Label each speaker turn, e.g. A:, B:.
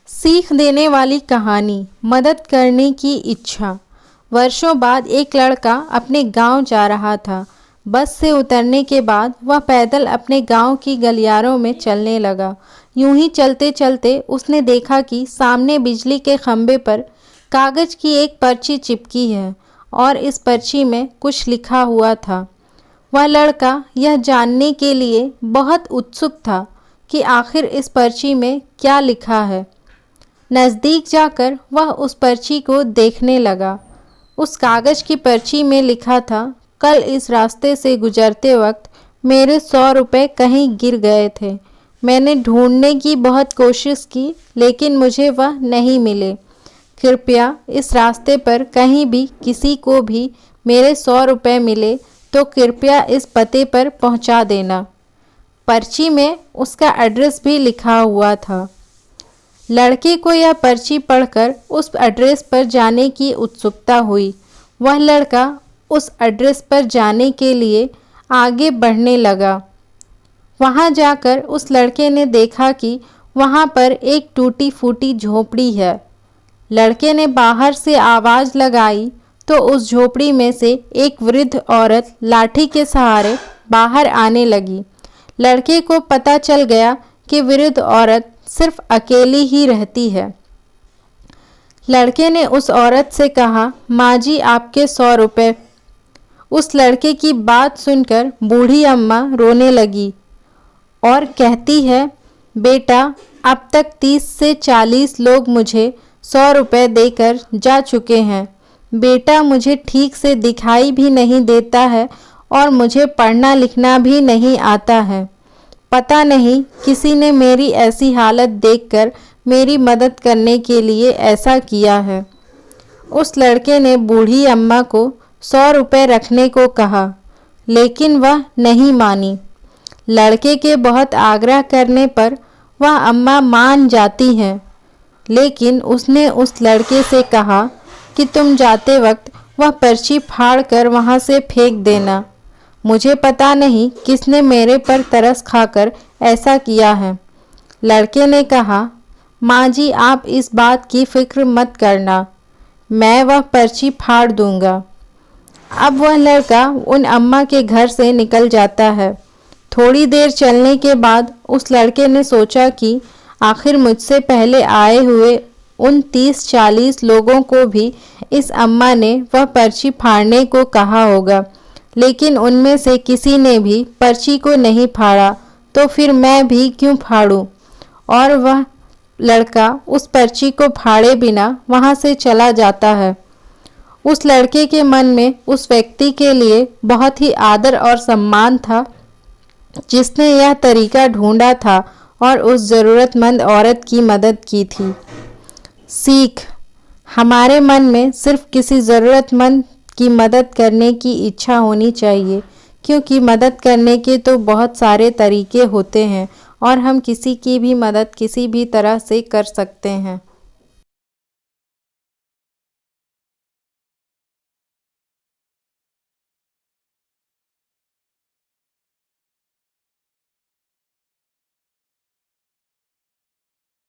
A: सीख देने वाली कहानी, मदद करने की इच्छा। वर्षों बाद एक लड़का अपने गांव जा रहा था। बस से उतरने के बाद वह पैदल अपने गांव की गलियारों में चलने लगा। यूं ही चलते चलते उसने देखा कि सामने बिजली के खंभे पर कागज की एक पर्ची चिपकी है और इस पर्ची में कुछ लिखा हुआ था। वह लड़का यह जानने के लिए बहुत उत्सुक था कि आखिर इस पर्ची में क्या लिखा है। नज़दीक जाकर वह उस पर्ची को देखने लगा। उस कागज़ की पर्ची में लिखा था, कल इस रास्ते से गुजरते वक्त मेरे 100 रुपये कहीं गिर गए थे। मैंने ढूंढने की बहुत कोशिश की लेकिन मुझे वह नहीं मिले। कृपया इस रास्ते पर कहीं भी किसी को भी मेरे 100 रुपये मिले तो कृपया इस पते पर पहुंचा देना। पर्ची में उसका एड्रेस भी लिखा हुआ था। लड़के को यह पर्ची पढ़कर उस एड्रेस पर जाने की उत्सुकता हुई। वह लड़का उस एड्रेस पर जाने के लिए आगे बढ़ने लगा। वहां जाकर उस लड़के ने देखा कि वहां पर एक टूटी फूटी झोपड़ी है। लड़के ने बाहर से आवाज़ लगाई तो उस झोपड़ी में से एक वृद्ध औरत लाठी के सहारे बाहर आने लगी। लड़के को पता चल गया कि वृद्ध औरत सिर्फ अकेली ही रहती है। लड़के ने उस औरत से कहा, माँ जी आपके 100 रुपये। उस लड़के की बात सुनकर बूढ़ी अम्मा रोने लगी और कहती है, बेटा अब तक 30 से 40 लोग मुझे 100 रुपये देकर जा चुके हैं। बेटा मुझे ठीक से दिखाई भी नहीं देता है और मुझे पढ़ना लिखना भी नहीं आता है। पता नहीं किसी ने मेरी ऐसी हालत देखकर मेरी मदद करने के लिए ऐसा किया है। उस लड़के ने बूढ़ी अम्मा को 100 रुपये रखने को कहा लेकिन वह नहीं मानी। लड़के के बहुत आग्रह करने पर वह अम्मा मान जाती हैं, लेकिन उसने उस लड़के से कहा कि तुम जाते वक्त वह पर्ची फाड़ कर वहाँ से फेंक देना। मुझे पता नहीं किसने मेरे पर तरस खाकर ऐसा किया है। लड़के ने कहा, माँ जी आप इस बात की फिक्र मत करना, मैं वह पर्ची फाड़ दूंगा। अब वह लड़का उन अम्मा के घर से निकल जाता है। थोड़ी देर चलने के बाद उस लड़के ने सोचा कि आखिर मुझसे पहले आए हुए उन 30-40 लोगों को भी इस अम्मा ने वह पर्ची फाड़ने को कहा होगा, लेकिन उनमें से किसी ने भी पर्ची को नहीं फाड़ा, तो फिर मैं भी क्यों फाड़ूं? और वह लड़का उस पर्ची को फाड़े बिना वहां से चला जाता है। उस लड़के के मन में उस व्यक्ति के लिए बहुत ही आदर और सम्मान था जिसने यह तरीका ढूंढा था और उस ज़रूरतमंद औरत की मदद की थी। सीख, हमारे मन में सिर्फ किसी ज़रूरतमंद की मदद करने की इच्छा होनी चाहिए, क्योंकि मदद करने के तो बहुत सारे तरीके होते हैं और हम किसी की भी मदद किसी भी तरह से कर सकते हैं।